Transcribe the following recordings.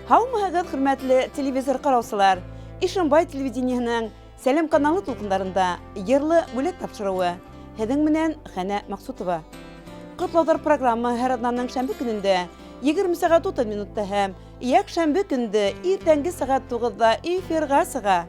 Һаумыһығыҙ, хөрмәтле телевизор ҡараусылар. Ишембай телевидениеһенең Сәлем каналы тулҡындарында йырлы бүлек тапшырыуы. Һеҙҙең менән Хәнә Мәҡсутова. Ҡотлауҙар программа һәр аҙнаның шәмбе көнөндә 20 сәғәт 30 минутта һәм йәкшәмбе көнде иртәнге сәғәт 9-да эфирға сыға.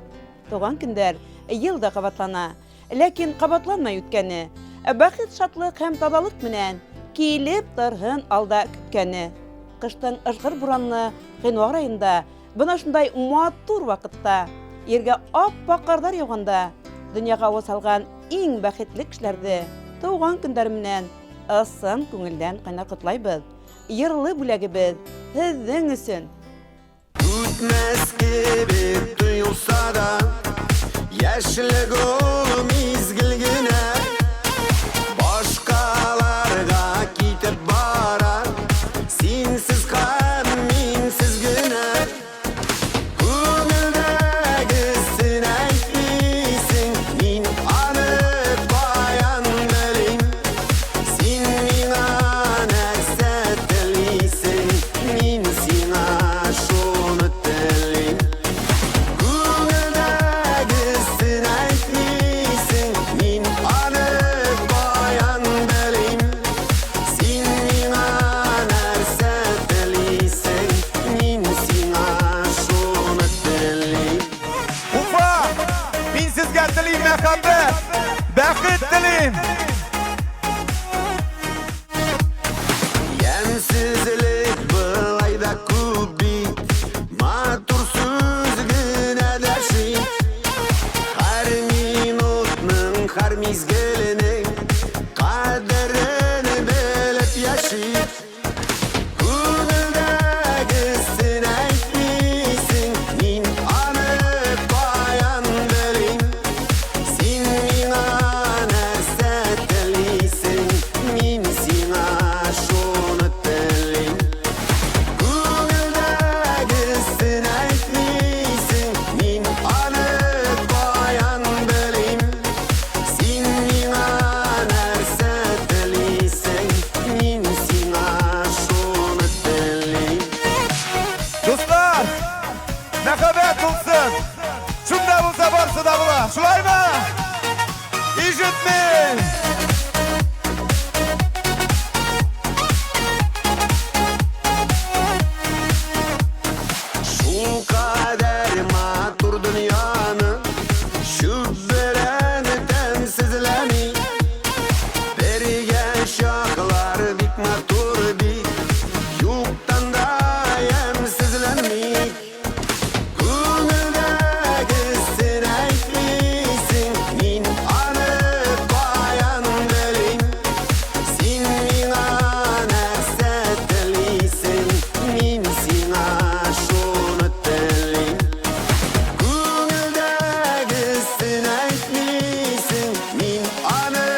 Туған көндәр йылда ҡабатлана. Ләкин ҡабатланмай үткәне. Бәхет, шатлык һәм таҙалыҡ менән килеп торһон алда көткәне. Ҡыштың ышғыр буранлы ғинуар айында, бына шундай матур ваҡытта, ергә ап-аҡ ҡарҙар яуғанда, донъяға ауа салған иң бәхетле кешеләрҙе тыуған көндәре менән ысын күңелдән ҡайнар ҡотлайбыҙ. Йырлы бүләгебеҙ һеҙҙең өсөн. Үтмәҫ кебек тойолса да, йәшлек ул мизгел генә, башҡаларға китеп бара, синсез һәм минсез генә. Күңелдәгесен әйтмисең, мин аны баян белим. Син миңа нәрсә телисең, мин сиңа шуны телим. Күңелдәгесен әйтмисең, мин аны баян белим. Син миңа нәрсә телисең, мин сиңа шуны телим. Уфа! Мин сезгә телим мәхәббәт, бәхет телим. Йәмсезлек былай да күп бит, матур сүз генә дәши. Һәр минутның, һәр мизгеленең ҡәҙерен белеп йәши. Күңелдәгесен әйтмисең, мин аны баян белим. Син миңа нәрсә телисең, мин сиңа шуны телим. Күңелдәгесен әйтмисең, мин аны баян белим. Син миңа нәрсә телисең, мин сиңа шуны телим. Дуслар, мәхәббәт булсын. Шунда булса барсы да була. Шулаймы? Ишетмин! Шул ҡәҙәр матур донъяны шүп белән тәмсезләми. Бергә чаҡлар бик матур бит, юҡтан да йәмсезләнми. Күңелдәгесен әйтмисең, мин аны баян белим. Син миңа нәрсә телисең, мин сиңа шуны телим. Күңелдәгесен әйтмисең, мин аны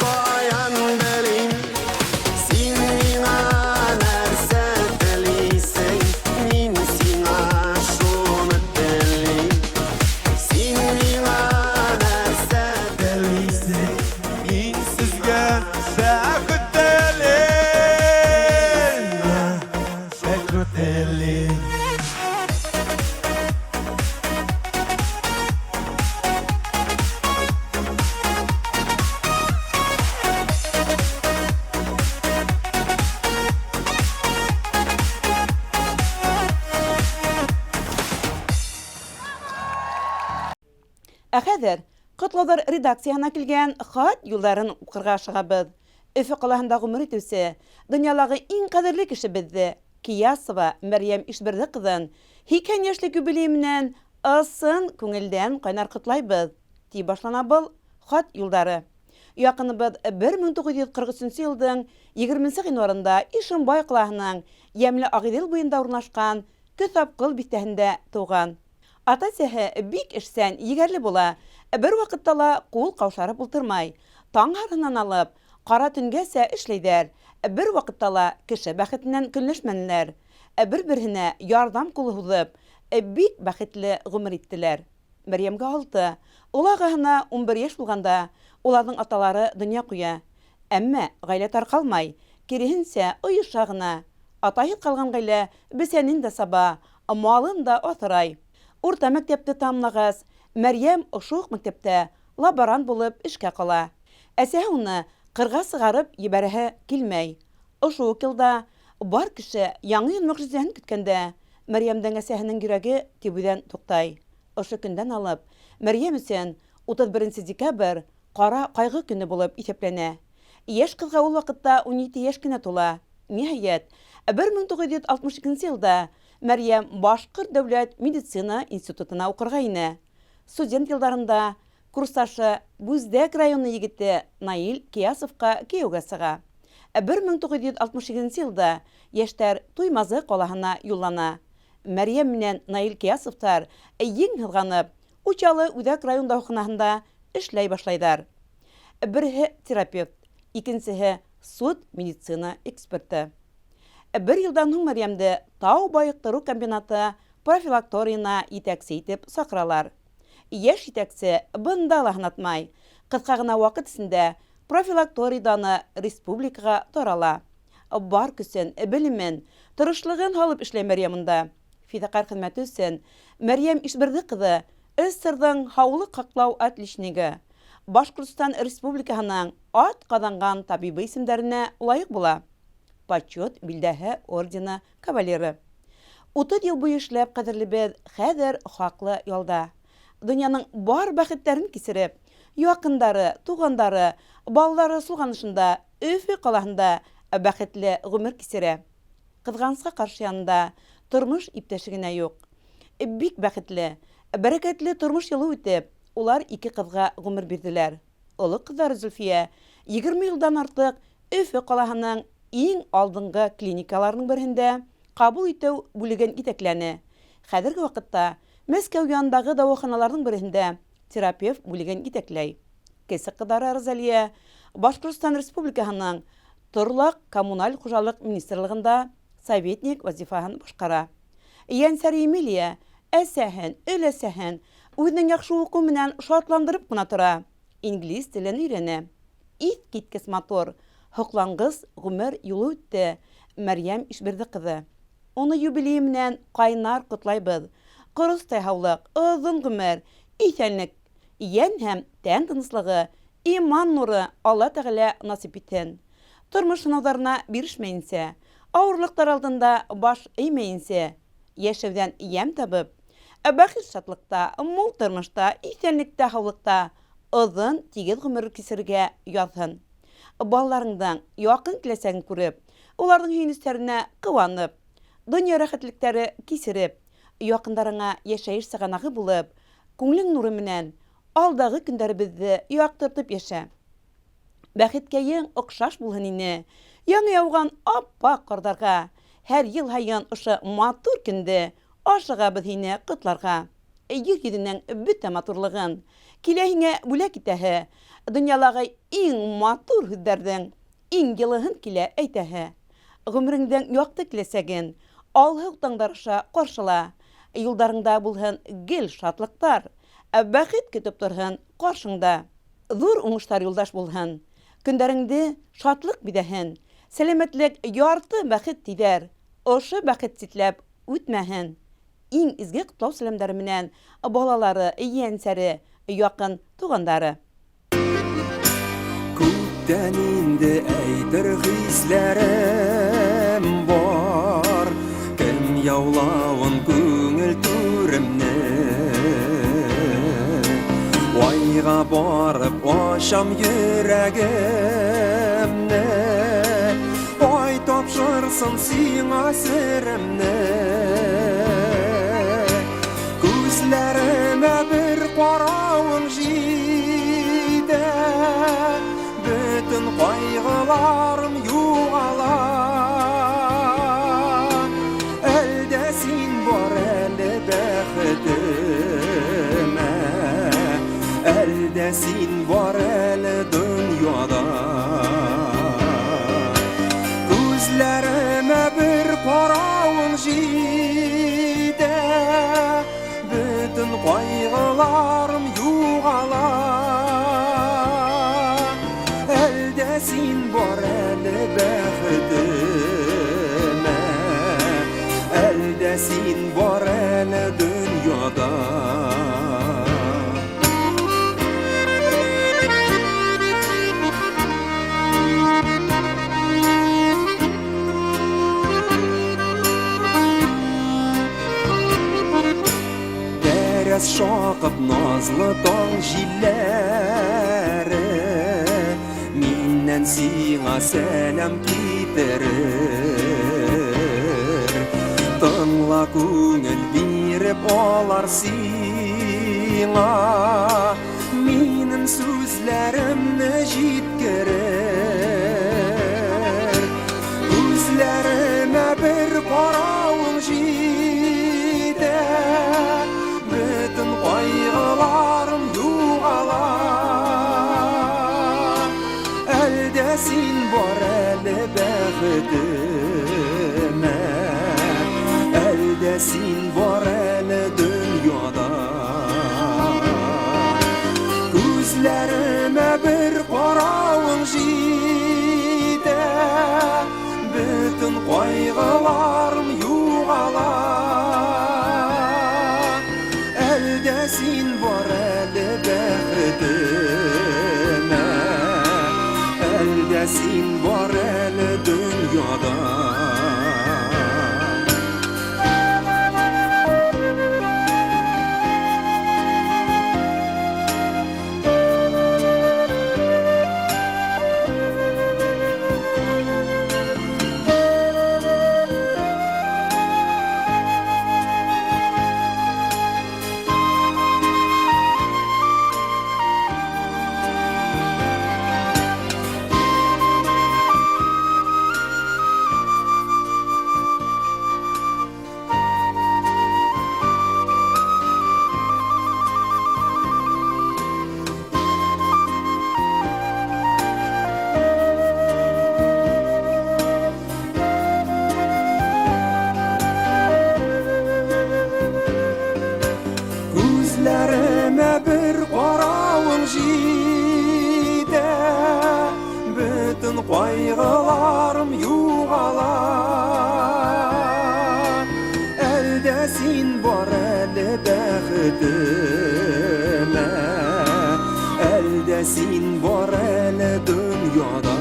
баян белим. Син миңа нәрсә телисең, мин сиңа шуны телим. Син миңа нәрсә телисең, Мин сезгә бәхет телим. Бәхет телим. Ә хәҙер Ҡотлауҙар редакцияһына килгән хат юлдарын уҡырға ашығабыҙ. Өфө ҡалаһында ғүмер итеүсе, донъялағы иң ҡәҙерле кешебеҙҙе, Киясова Мәрйәм Ишберҙе ҡыҙын 80 йәшлек юбилей менән ысын күңелдән ҡайнар ҡотлайбыҙ, ти башлана был хат юлдары. Яҡыныбыҙ 1943 йылдың 20 ғинуарында Ишембай ҡалаһының Йәмле Ағиҙел буйында урынлашҡан Көҫапҡыл биҫтәһендә тыуған. Ата-әсәһе бик эшсән, егәрле була. Бер ваҡытта ла ҡул ҡаушарып ултырмай. Таң һарыһынан алып, ҡара төнгәсә эшләйҙәр. Бер ваҡытта ла кеше бәхетенән көнләшмәнеләр. Бер-береһенә ярҙам ҡулы һуҙып, бик бәхетле ғүмер иттеләр. Мәрйәмгә 6, ул ағаһына 11 йәш булғанда, уларҙың аталары донъя ҡуя. Әммә ғаилә тарҡалмай, киреһенсә ойоша ғына. Атайһыҙ ҡалған ғаилә бесәнен дә саба, малын да атырай. Урта мәктәпте тамлағас, Мәрьям ошук мәктәптә лаборант булып эшкә кала. Әсәһе уны кырга сыгарып ебәрәһе килмәй. Ошук елда бар кеше яңа ел мөгъҗизәһен көткәндә, Мәрьямдың әсәһенең йөрәге тибүдән туктый. Ошо көндән алып Мәрьям өчен 31 декабрь кара кайгы көне булып исәпләнә. Яшь кызга ул вакытта 12 яшь кенә тула. Ниһаять, 1962 елда Мәрьям Башкорт дәүләт медицина институтына укырга инә. Студент елларында курсташы Бүздәк районы егете Наил Киясовка кияүгә сыга. 1968 елда яшьтәр Туймазы калаһына юллана. Мәрьям менән Наил Киясовтар ең һызганып, Учалы Үҙәк район дауаханаһында эшләй башлайҙар. Береһе терапевт, икенсеһе суд медицина эксперты. Бер йылдан һуң Мәрьямде Тау байыҡтырыу комбинаты профилакторияна етәксе итеп саҡыралар. Йәш етәксе бында ла һынатмай. Ҡыҫҡа ғына ваҡыт эсендә профилакторияданы республикаға тарала. Бар көсөн, белемен, тырышлығын һалып эшләй Мәрьямында. Фиҙаҡар хеҙмәте өсөн Мәрьям Ишберҙе ҡыҙы СССР-ҙың һаулыҡ һаҡлау отличнигы, Башҡортостан Республикаһының ат ҡаҙанған табибы исемдәренә лайыҡ була. Почет билдәһе ордена кавалеры. 30 йыл буйы эшләп ҡәҙерлебеҙ хәҙер хаҡлы ялда. Донъяның бар бәхеттәрен кисереп, яҡындары, туғандары, балалары сулғанышында, Өфө ҡалаһында бәхетле ғүмер кисерә. Ҡыҙғанысҡа ҡаршы янында тормош иптәше генә юҡ. Бик бәхетле, бәрәкәтле тормош йылы үтеп, улар 2 ҡыҙға ғүмер бирҙеләр. Оло ҡыҙҙары Зөлфиә 20 йылдан артыҡ Өфө ҡалаһының иң алдынғы клиникаларының береһендә ҡабул итеү бүлеген итәкләне. Хәҙерге ваҡытта Мәскәү янындағы дауаханаларның береһендә терапевт бүлеген итәкләй. Кесе ҡыҙҙары Розалия Башҡортостан Республикаһының Торлаҡ коммуналь хужалыҡ министрлығында советник вазифаһын башҡара. Йәнсәр Емелия әсәһен, өләсәһен үҙенең яҡшы уҡыу менән шатландырып ҡына тора. Инглиз телен өйрәнә. Иҫ киткес матур, һоҡланғыс ғүмер юлы үтте Мәрьям Ишберҙе ҡыҙы. Уны юбилейы менән ҡайнар ҡотлайбыҙ. Ҡоростай һаулыҡ, оҙон ғүмер, иҫәнлек, йән һәм тән тыныслығы, иман нуры Алла Тәғәлә насип итһен. Тормош һынауҙарына бирешмәйенсә, ауырлыҡтар алдында баш эймәйенсә, йәшәүҙән йәм табып, бәхет шатлыҡта, мул тормошта, иҫәнлектә, һаулыҡта оҙон тигеҙ ғүмер кисергә яҙһын. Балаларыңдың яҡын киләсәген күреп, уларҙың һөйөнөстәренә ҡыуанып, донъя рәхәтлектәре кисереп, яҡындарыңа йәшәйеш сығанағы булып, күңлең нуры менән алдағы көндәребеҙҙе яҡтыртып йәшә. Бәхеткә ең оҡшаш булһын ине, яңы яуған ап-аҡ ҡарҙарға, һәр йыл һайын ошо матур көндө ашығабыҙ һине ҡотларға. Йөҙ йөҙөнәң бөтә матурлығын, килә һиңә бүләк итәһе, донъялағы иң матур һүҙҙәрҙең иң йылыһын килә әйтәһе. Ғүмереңдең яҡты киләсәген алһыу таңдар аша ҡаршыла. Юлдарыңда булһын гел шатлыҡтар, бәхет көтөп торһон ҡаршыңда. Ҙур уңыштар юлдаш булһын, көндәреңде шатлыҡ биҙәһен, сәләмәтлек ярты бәхет тиҙәр, ошо бәхет ситләп үтмәһен. Иң изге ҡотлау сәләмдәре менән балалары, йәнсәре, яҡын туғандары. Күптән инде әйтер хисләрем бар, кем яулауын күңел түремне. Айға барып ашам йөрәгемне, ай тапшырсын сиңа серемне. Күзләремә бер ҡарауың җитә, бөтөн ҡайғыларым юғала. Әлдә син бар әле бәхетемә, әлдә син бар әле донъяда. Күзләремә бер ҡарауың җитә, бөтөн ҡайғыларым юғала. Әлдә син бар әле бәхетемә, әлдә син бар әлі дүнияда. Дәрес шақып назлы таң җилләре, миннән сиңа сәлам китерер. Тыңла күңел биреп алар сиңа, минем сүзләремне җиткерер. Күзләремә бер каравың җитә, bütün кайгыларым югала. Әлдә син бар әле бәхетемә, әлдә син бар әле дөньяда. Күзләремә бер каравың җитә, bütün кайгыларым югала. Әлдә син бар әле бәхетемә, әлдә син бар әле дөньяда. Күзләремә бер каравың җитә, bütün кайгыларым югала. Әлдә син бар әле бәхетемә, әлдә син бар әле дөньяда.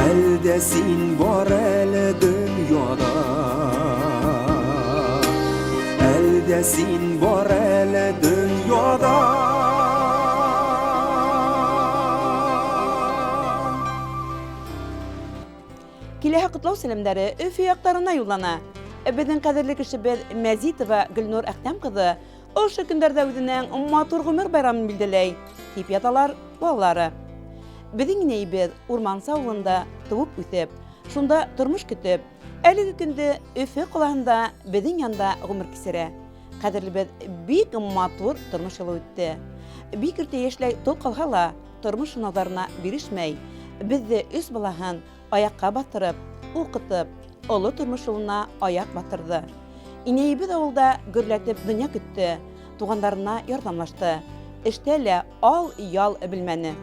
Әлдә син бар әле дөньяда. Әлдә син бар әле дөньяда. Киләһе котлау сәламнәре Өфе яктарына юллана. Безнең кадерле кешебез Мәзитова Гөлнур Әхтәм кызы ошо көндәрдә үзенең матур гомер байрамын билдәләй, дип яталар балалары. Безнең инәйбез Урманса авылында туып үсеп, шунда тормыш көтеп, әлеге көндә Өфе каласында безнең янда гомер кисерә. Кадерлебез бик матур тормыш юлы үтте. Бик иртә яшьләй тол калһа, тормыш назарына бирешмәй, безне үз балаһын аякка батырып, укытып, олы тормыш юлына аяк батырды. Инәйбез авылда гөрләтеп дөнья көтте, туганнарына ярдәмлашты. Эштә ал-ял белмәне.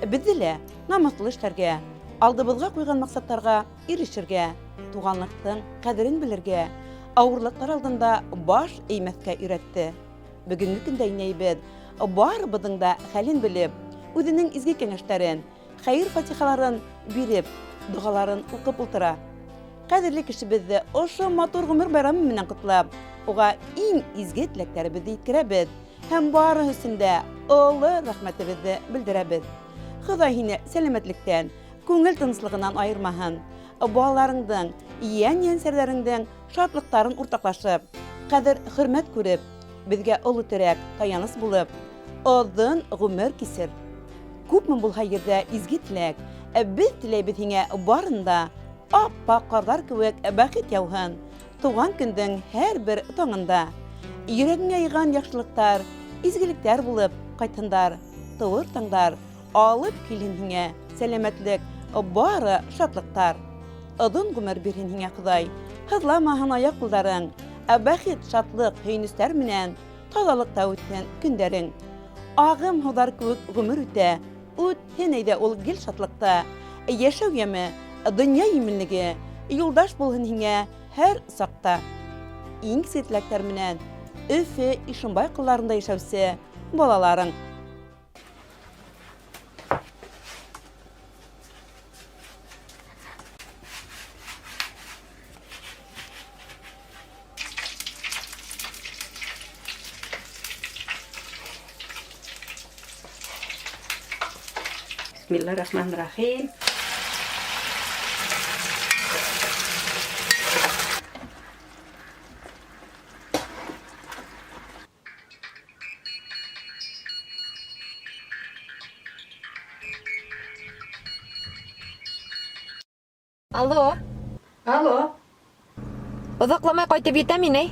Бездә намыслы эшләргә, алдыбызга куйган максаттарга ирешергә, туганлыктың кадерен белергә, авырлыклар алдында баш эймәскә өйрәтте. Бүгенге көндә инәйбез барыбызның да хәлен белеп, үзенең изге кәңәшләрен, хәйр фатихаларын биреп, дугаларын укып утыра. Кадерле кешебезне ошо матур гомер байрамы менән котлап, уга иң изге теләкләребезне җиткерәбез һәм бары өчен дә олы рәхмәтебезне белдерәбез. Ходай һине сәламәтлектән, күңел тынычлыгыннан айырмаһын. Балаларыңдың, ян-янсәрләреңдең шатлыктарын уртаклашып, кадер хөрмәт күреп, безгә олы терәк, таяныс булып, озын гомер кисер. Күпме булһа ердә изге теләк, без теләйбез һиңә барында аппак кардар кебек бәхет яуһын. Туган көндең һәр бер таңында йөрәгеңә яйган яхшылыктар, изгелектәр булып кайтһындар. Тыуыр таңдар алып килһен һиңә сәламәтлек, бары шатлыктар. Озын гомер бирһен һиңә Ходай. Хызламаһын аяк кулдарың, бәхет, шатлык, һөйнүстәр менән тазалыкта үтһен көндәрең. Агым һудар кебек гомер үтә, үтһен әйдә ул гел шатлыкта. Яшәү яме, дөнья иминлеге, юлдаш булһын һиңә her saqta. İň setlekler menen Öfe İşinbay kıllarında yaşavse bolaların. Bismillahirrahmanirrahim. Алло, Alo. uzaqlamay qaytib yetamini?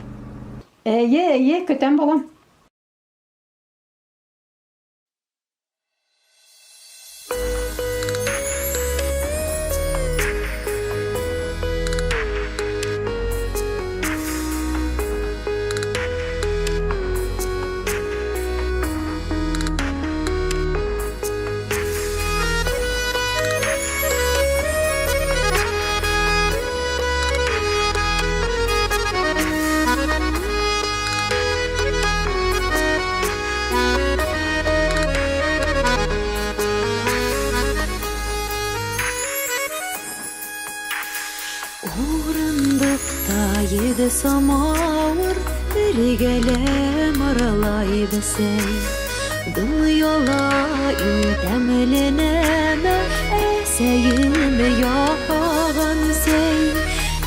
Ye, köten balam. Orundukta yedi samavur Birgelem aralay besey Dım yola ütemleneme Eseyim yapan sey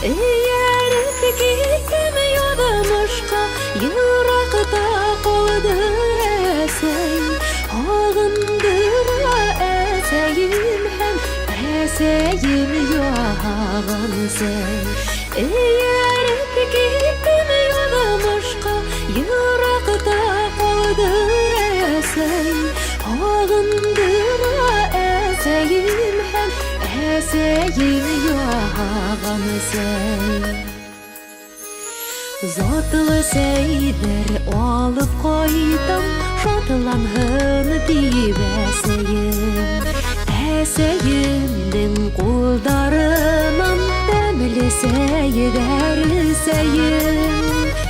Eğer gittim yodamışka Yırakta koldur esey Ağındıra eseyim hem Eseyim yapan sey Eğer gittim yodamışka Yırakta koldur esey Ağındıra eseyim hem Eseyim yapan sey Zatlı seydir alıp koydum Şatlanhın dibeseyim Eseyimdin kuldarınan Demli seyder seyim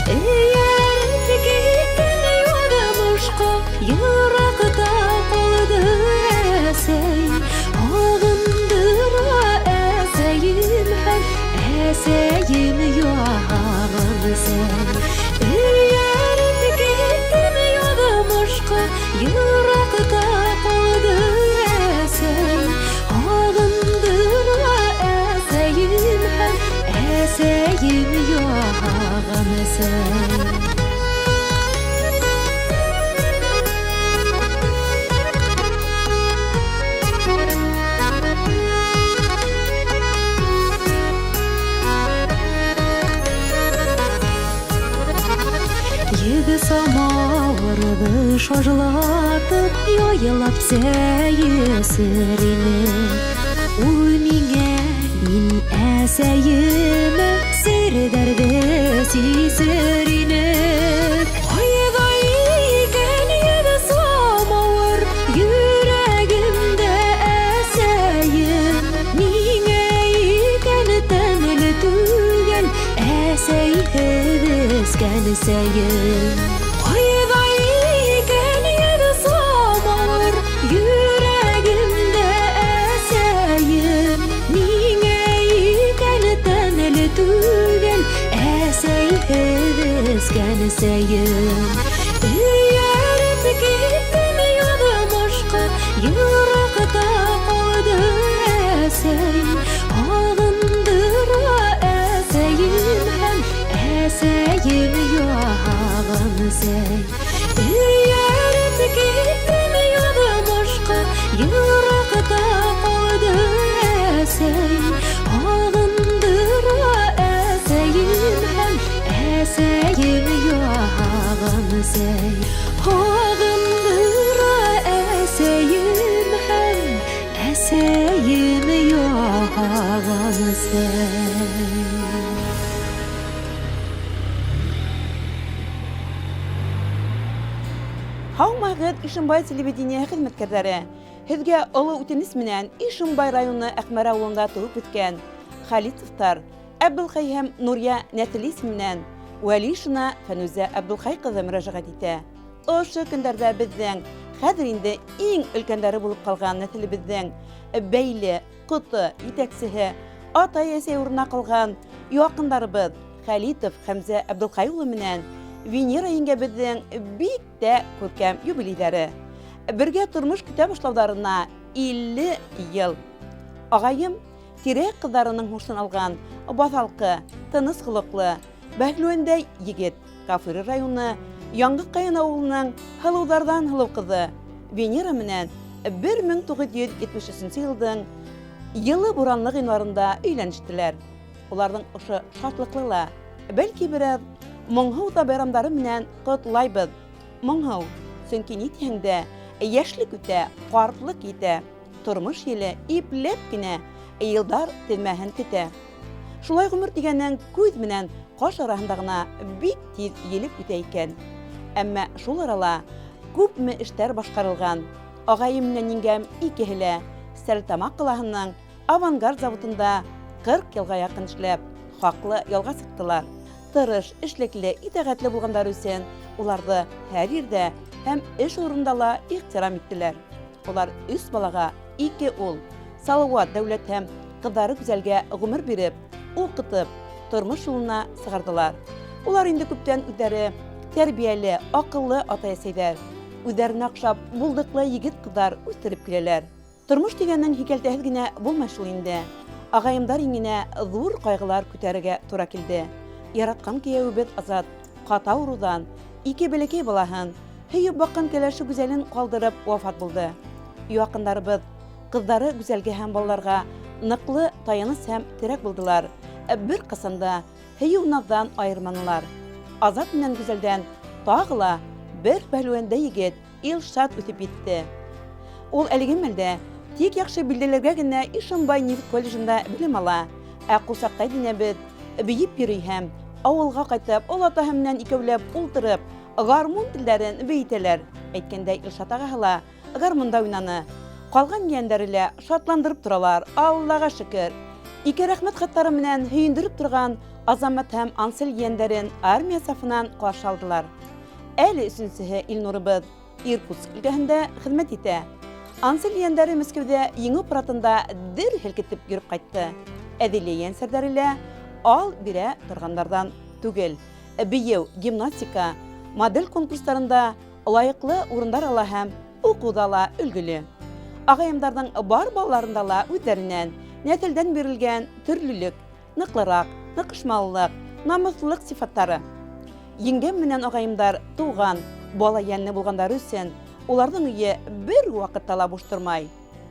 Eğer gittin yodamışka Yırakta koldur esey Ağındıra eseyim hem Eseyim yalan sen Eğer gittim yodamışka Yırakta koldur esey Ağındıra eseyim hem Eseyim yalan sen Yedi samavırdı şajlatıp Yoyılap seyisirini Ul mine min eseyime Serderde sisirini Ayday gel yedi samavır Yüreğimde eseyim Mine iken tenli tügel Esey hevesken seyim Ayday gel yedi samavır Yüreğimde eseyim Mine iken tenli tügel Esey hevesken seyim Eğer gittim yodamışka Yırakta koldur esey Ağındıra eseyim hem Eseyim yalan sey Eğer gittim yodamışka Yırakta koldur esey Ağındıra eseyim hem Eseyim yalan sey Ağındıra eseyim hem Eseyim yalan sey Hawmagıt İşinbay televideniye hizmetkarları. Hizge ılı ütenis menen İşinbay rayonu Akmara awlunda turup bitken Halit Iftar Әбелхай һәм Нурия нәҫеле исеменән Вәлишина Фәнүзә Әбелхай кызы мөрәҗәгать итә. Ошо көндәрдә безнең хәзер инде иң өлкәннәре булып калган нәҫелебезнең бәйле, ҡото, етәксеһе, ата-әсәй урынына калган яҡындарыбыҙ Хәлитов Хәмзә Әбделхай улы менән Венера еңгәбеҙҙең бик тә күркәм юбилейҙәре. Бергә тормош көтә башлауҙарына 50 йыл. Ағайым тирә ҡыҙҙарының һушын алған, баҫалҡы, тыныс холоҡлы, бәһлүәндәй егет, Кафыры районы Яңғы Ҡайын ауылының һылыуҙарҙан һылыу ҡыҙы Венера менән 1973 йылдың йылы буранлы ғинуарында өйләнештеләр. Уларҙың ошо шатлыҡлы ла, бәлки берәҙ моңһоу да байрамдары менән ҡотлайбыҙ. Моңһоу, сөнки ни тиһәң дә, йәшлек үтә, ҡартлык етә, тормош еле ипләп кенә йылдар теҙмәһен көтә. Шулай ғүмер тигәнең күҙ менән ҡаш араһында ғына бик тиҙ елеп үтә икән. Әммә шул арала күпме эштәр башҡарылған. Ағайым менән еңгәм икеһе лә Стәрлетамаҡ ҡалаһының Авангард заводында 40 йылға яҡын эшләп, хаҡлы ялға сыҡтылар. Тырыш, эшлекле, итәғәтле булғандар өсөн уларҙы һәр ерҙә һәм эш урында ла ихтирам иттеләр. Улар 3 балаға 2 ул, Салауат дәүләт һәм ҡыҙҙары гүзәлгә ғүмер биреп, уҡытып, тормош юлына сығарҙылар. Улар инде күптән үҙҙәре тәрбиәле, аҡыллы ата-әсәйҙәр, үҙҙәренә оҡшап булдыҡлы егет ҡыҙҙар үҫтереп киләләр. Тормош тигәнең һикәлтәһеҙ генә булмай шул инде. Ағайымдар иңенә ҙур ҡайғылар күтәрергә тура килде. Яратҡан кейәүебеҙ Азат ҡаты ауырыуҙан 2 бәләкәй балаһын, һөйөп баҡҡан кәләше гүзәлен ҡалдырып вафат булды. Яҡындарыбыҙ ҡыҙҙары гүзәлгә һәм балаларға ныҡлы таяныс һәм терәк булдылар. Бер ҡасанда һөйөү наҙҙан айырманылар. Азат менән гүзәлдән тағы ла бер бәһлүәндә егет Илшат үҫеп етте. Ул әлеге мәлдә тик яҡшы билдәләргә генә Ишембай нефт колледжында белем ала. Ә ҡурсаҡтай динәбеҙ бейеп йөрөй һәм ауылға ҡайтып, олатаһы менән икәүләп ултырып, гармун телдәрен бейетәләр. Әйткәндәй, Илшат ағаһы ла гармунда уйнаны. Ҡалған ейәндәре лә шатландырып торалар, Аллаға шөкөр. Ике рәхмәт хаттары менән һөйөндөрөп торған Азамат һәм Ансел ейәндәрен армия сафынан ҡаршы алдылар. Әле өсөнсөһө Илнурыбыҙ Иркутск өлкәһендә хеҙмәт итә. Ансел ейәндәре Мәскәүҙә еңеү паратында дер һелкетеп йөрөп ҡайтты. Әҙилә ейәнсәрҙәре лә ал бирә торғандарҙан түгел. Бейеү, гимнастика, модель конкурстарында лайыҡлы урындар ала һәм уҡыуҙа ла өлгөлө. Ағайымдарҙың бар балаларында ла үҙҙәренән нәҫелдән бирелгән төрлөлөк, ныҡлыраҡ, ныҡышмаллыҡ, намыҫлылыҡ сифаттары. Еңгәм менән ағайымдар туған, бала йәнле булғандар өсөн уларҙың өйө бер ваҡытта ла буш тормай.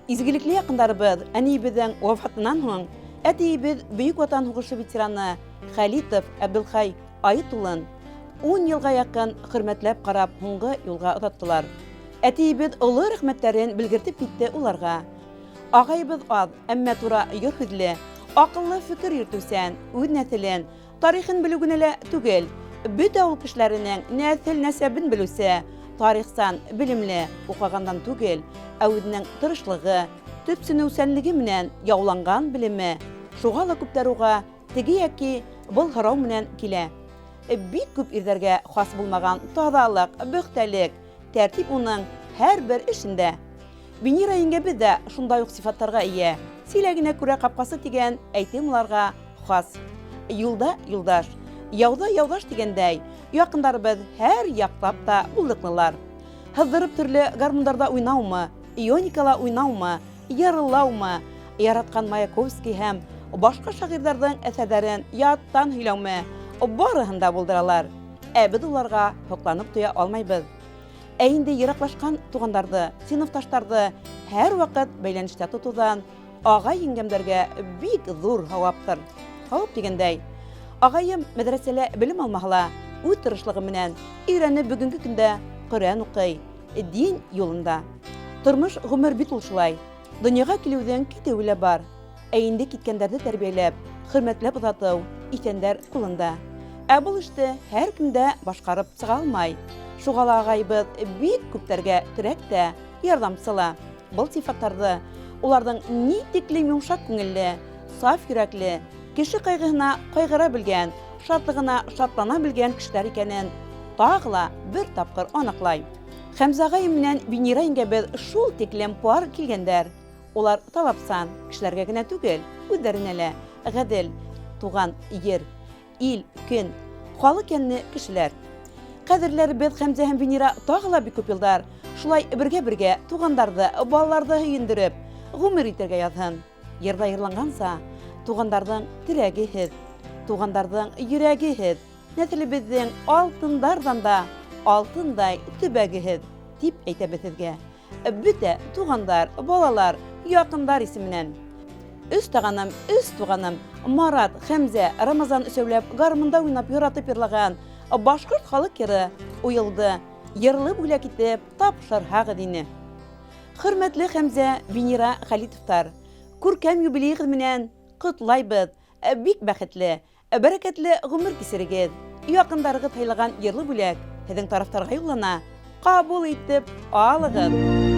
Изгелекле яҡындарыбыҙ әнейебеҙҙең вафатынан һуң әтейебеҙ Бөйөк Ватан һуғышы ветераны Хәлитов Әбделхай Айыт улын 10 йылға яҡын хөрмәтләп ҡарап һуңғы юлға оҙаттылар. Әтейебеҙ оло рәхмәттәрен белгертеп китте уларға. Ағайыбыҙ аҙ, әммә тура йор һүҙле, аҡыллы фекер йөрөтөүсән, үҙ нәҫелен, тарихын белеү генә лә түгел, бөтә ауыл кешеләренең нәҫел-нәсәбен белеүсе, тарихсан белемле, уҡығандан түгел, ә үҙенең тырышлығы, төпсөнөүсәнлеге менән яуланған белеме, шуға ла күптәр уға теге йәки был һорау менән килә. Бик күп ирҙәргә хас булмаған таҙалыҡ, бөхтәлек, тәртип уның һәр бер эшендә. Венера еңгәбеҙ дә шундай уҡ сифаттарға эйә. Силәгенә күрә ҡапҡасы тигән әйтем уларға хас. Юлда юлдаш, яуҙа яуҙаш тигәндәй, яҡындарыбыҙ һәр яҡлап та булдыҡлылар. Һыҙҙырып төрлө гармундарҙа уйнаумы, ионикала уйнаумы, йырылаумы, яратҡан Маяковский һәм башҡа шағирҙарҙың әҫәрҙәрен яттан һөйләүме, барыһын да булдыралар. Ә беҙ уларға һоҡланып туя алмайбыҙ. Ә инде йыраҡлашҡан туғандарҙы, синыфташтарҙы һәр ваҡыт бәйләнештә тотоуҙан ағай еңгәмдәргә бик ҙур һауаптыр. Һауап дигәндәй, ағайым мәҙрәсәлә белем алмаһа ла, үҙ тырышлығы менән өйрәнеп бөгөнгө көндә Ҡөрьән уҡый, дин юлында. Тормош ғүмер бит ул шулай. Донъяға килеүҙең китеүе лә бар. Ә инде киткәндәрҙе тәрбиәләп, хөрмәтләп оҙатыу иҫәндәр ҡулында. Ә был эште һәр кемдә башҡарып сыға алмай. Шуға ла ағайыбыҙ бик күптәргә терәк тә, ярҙамсы ла. Был сифаттарҙы уларҙың ни тиклем йомшаҡ күңелле, саф йөрәкле, кеше кайгыһына кайгыра белгән, шатлыгына шатлана белгән кешеләр икәнен тагыла бер тапкыр аныклай. Хәмзә агай менән Винира иңгәбез шул тиклем пар килгәндәр. Улар талапсан кешеләргә генә түгел, үзләренә лә гадел, туган йер, ил, көн, халык янны кешеләр. Кадерләребез Хәмзә һәм Винира тагыла бик күп еллар шулай бергә тугандарды, балаларды һөендереп, гомер итәргә язһын. Йырда йырланганса, тугандардың теләгеһез, тугандардың йөрәгеһез, нәселебезнең алтындардан да алтындай төбәгеһез дип әйтәбез сезгә. Бөтә тугандар, балалар, якындар исеменнән. Өс туганым, Марат, Хәмзә, Рамазан өсәүләп гармунда уйнап яратып йырлаган башкорт халык йыры уелды, йырлы бүләк итеп тапшырһагыз ине. Хөрмәтле Хәмзә, Винира Хәлитовтар, күркәм юбилейгыз менән котлайбыз. Бик бәхетле, бәрәкәтле гомер кисерегез. Якындарыгыз һайлаган йырлы бүләк һеҙҙең тарафтарға юллана. Ҡабул итеп алығыҙ.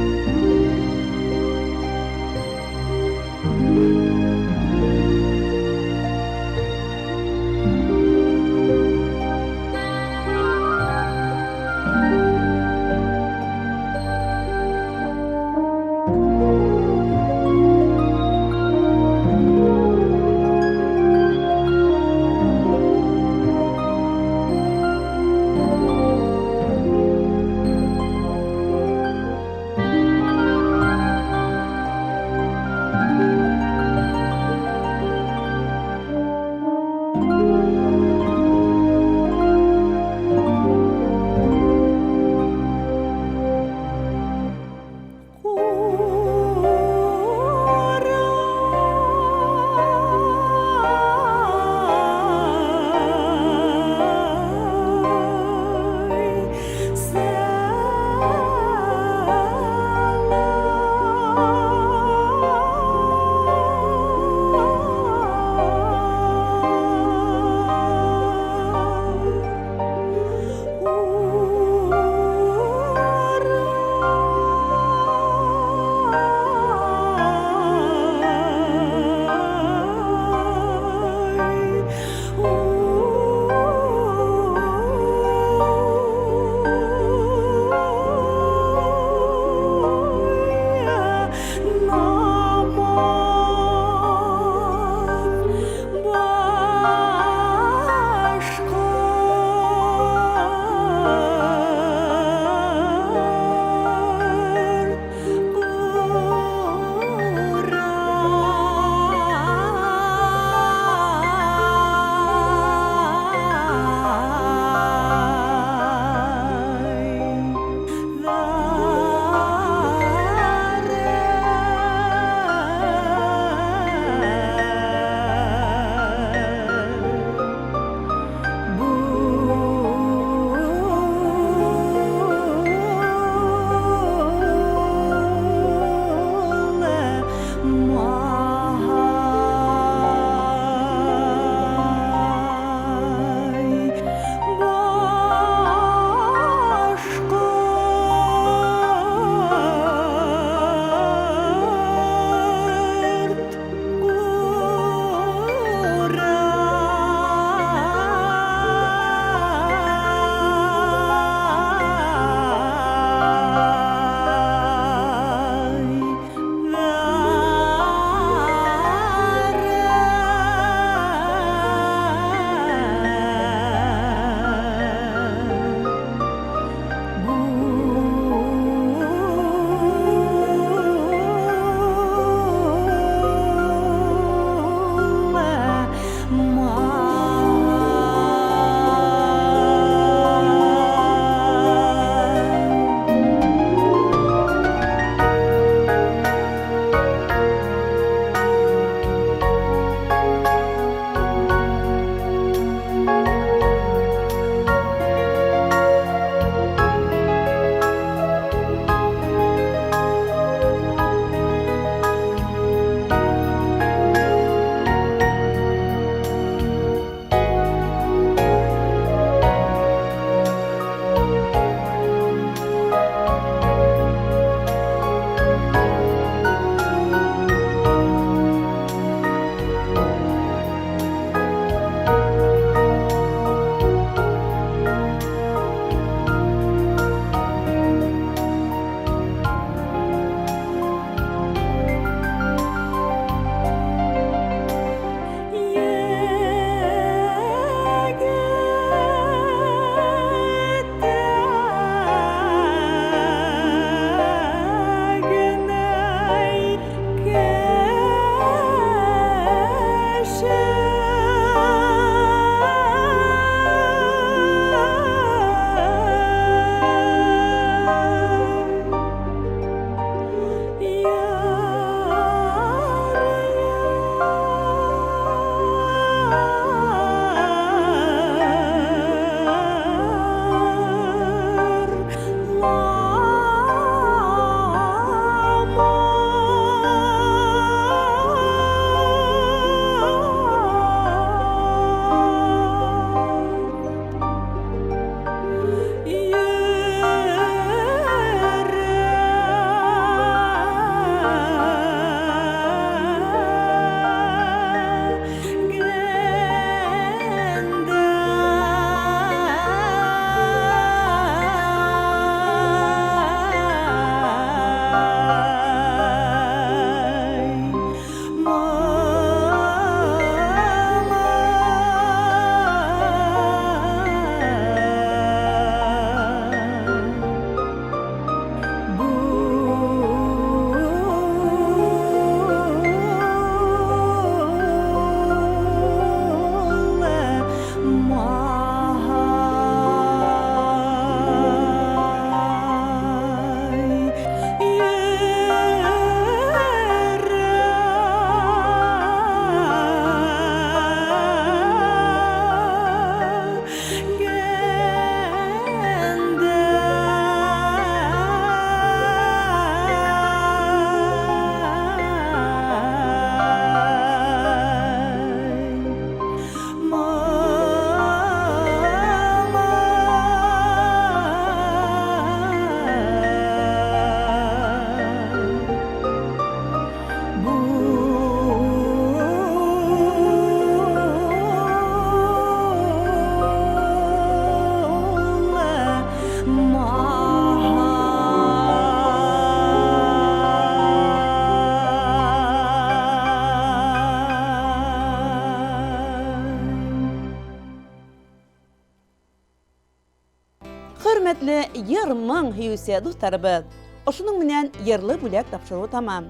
хөрмәтле йыр-моң һөюсе дусларыбыз. Ошуның менән йырлы бүләк тапшыру тамам.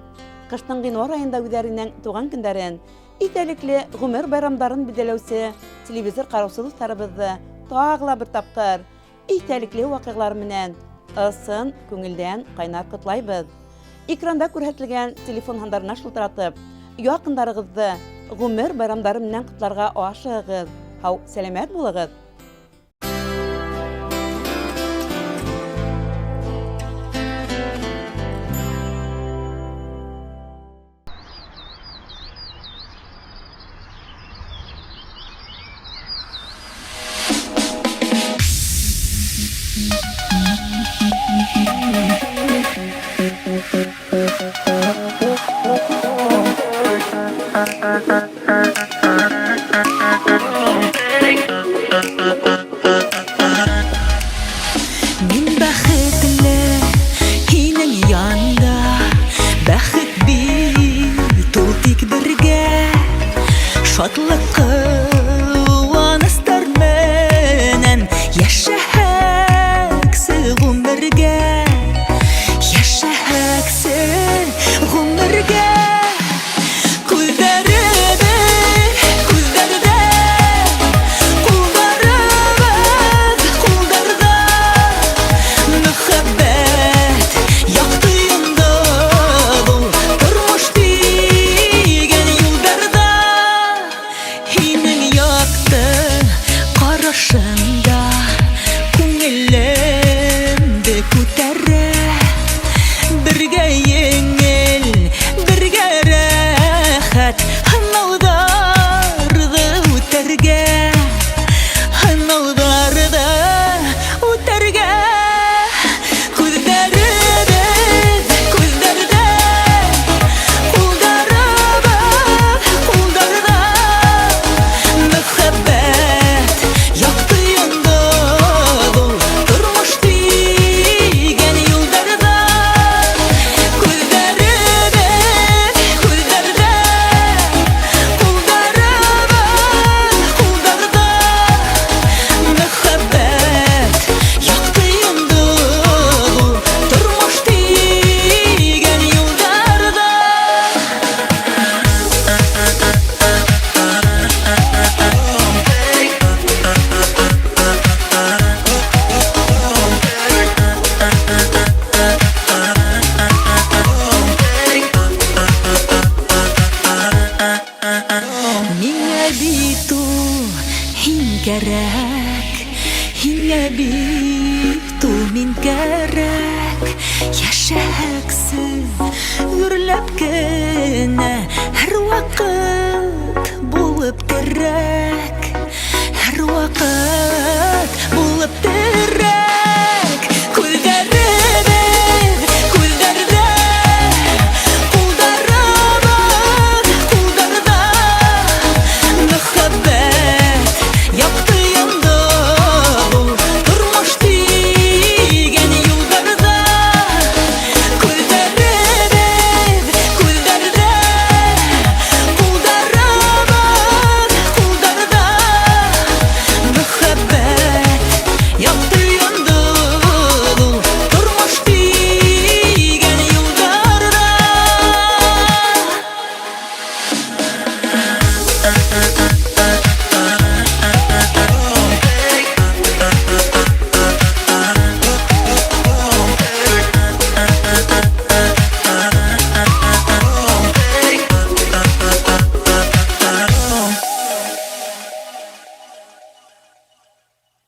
Кыштың гыйнвар айында үзләренең туган көндәрен, итәлекле гомер байрамдарын билгеләүче телевизор караучы дусларыбызны тагыла бер тапкыр итәлекле вакыйгалар менән ысын күңелдән кайнар котлайбыз. Экранда күрһәтелгән телефон һаннарына шылтыратып, якындарыгызны гомер байрамдары менән котларга ашыгыз. Һау, сәламәт булыгыз. Мин бәхетле һинең янда, бәхет бит ул тик бергә, шатлык куаныстар менән яшәһәксе гомергә, яшәһәксе гомергә. Һиңә бит ул мин кәрәк, яшәһәксез үрләп кенә һәр вакыт булып терәк, һәр вакыт